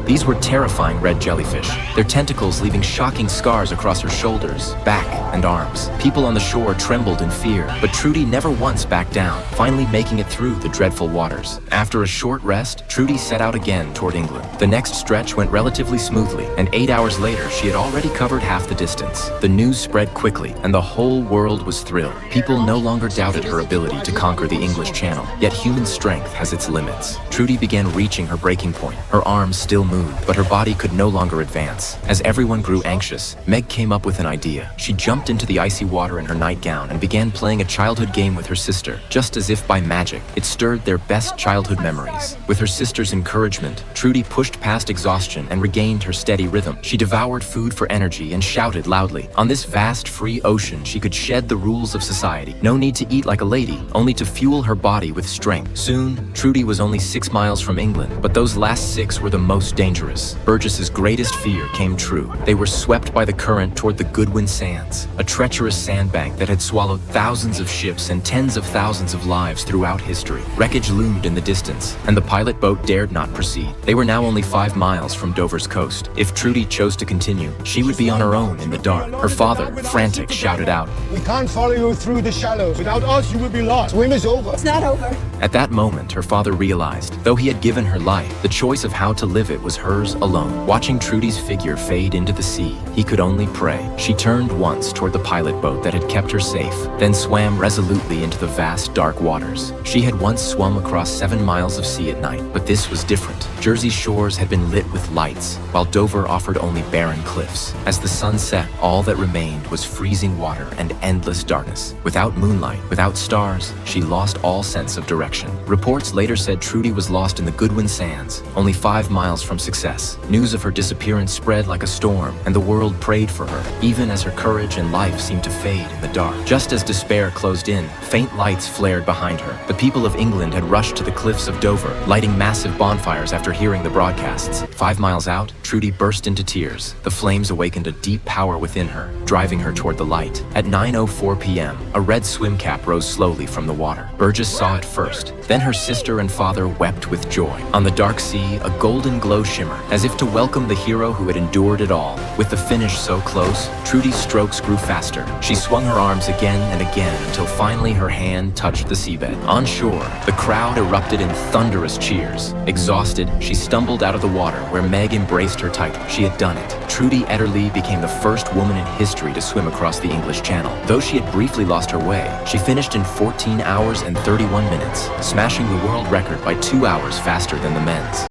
These were terrifying red jellyfish, their tentacles leaving shocking scars across her shoulders, back, and arms. People on the shore trembled in fear, but Trudy never once backed down, finally making it through the dreadful waters. After a short rest, Trudy set out again toward England. The next stretch went relatively smoothly, and 8 hours later she had already covered half the distance. The news spread quickly, and the whole world was thrilled. People no longer doubted her ability to conquer the English Channel, yet human strength has its limits. Trudy began reaching her breaking point. Her arms still moved, but her body could no longer advance. As everyone grew anxious, Meg came up with an idea. She jumped into the icy water in her nightgown and began playing a childhood game with her sister. Just as if by magic, it stirred their best childhood memories. With her sister's encouragement, Trudy pushed past exhaustion and regained her steady rhythm. She devoured food for energy and shouted loudly. On this vast, free ocean, she could shed the rules of society. No need to eat like a lady, only to fuel her body with strength. Soon, Trudy was only 6 miles from England, but those last 6 were the most dangerous. Burgess's greatest fear came true. They were swept by the current toward the Goodwin Sands, a treacherous sandbank that had swallowed thousands of ships and tens of thousands of lives throughout history. Wreckage loomed in the distance, and the pilot boat dared not proceed. They were now only 5 miles from Dover's coast. If Trudy chose to continue, she would be on her own in the dark. Her father, frantic, shouted out, "We can't follow you through the shallows. Without us, you will be lost. Swim is over." It's not over. At that moment, her father realized, though he had given her life, the choice of how to live it was hers alone. Watching Trudy's figure fade into the sea, he could only pray. She turned once toward the pilot boat that had kept her safe, then swam resolutely into the vast, dark waters. She had once swum across 7 miles of sea at night, but this was different. Jersey's shores had been lit with lights, while Dover offered only barren cliffs. As the sun set, all that remained was freezing water and endless darkness. Without moonlight, without stars, she lost all sense of direction. Reports later said Trudy was lost in the Goodwin Sands, only 5 miles from success. News of her disappearance spread like a storm, and the world prayed for her, even as her courage and life seemed to fade in the dark. Just as despair closed in, faint lights flared behind her. The people of England had rushed to the cliffs of Dover, lighting massive bonfires after hearing the broadcasts. 5 miles out, Trudy burst into tears. The flames awakened a deep power within her, driving her toward the light. At 9:04 p.m., a red swim cap rose slowly from the water. Burgess saw it first. Then her sister and father wept with joy. On the dark sea, a golden glow shimmered, as if to welcome the hero who had endured it all. With the finish so close, Trudy's strokes grew faster. She swung her arms again and again until finally her hand touched the seabed. On shore, the crowd erupted in thunderous cheers. Exhausted, she stumbled out of the water where Meg embraced her title. She had done it. Trudy Etterly became the first woman in history to swim across the English Channel. Though she had briefly lost her way, she finished in 14 hours and 31 minutes, smashing the world record by 2 hours faster than the men's.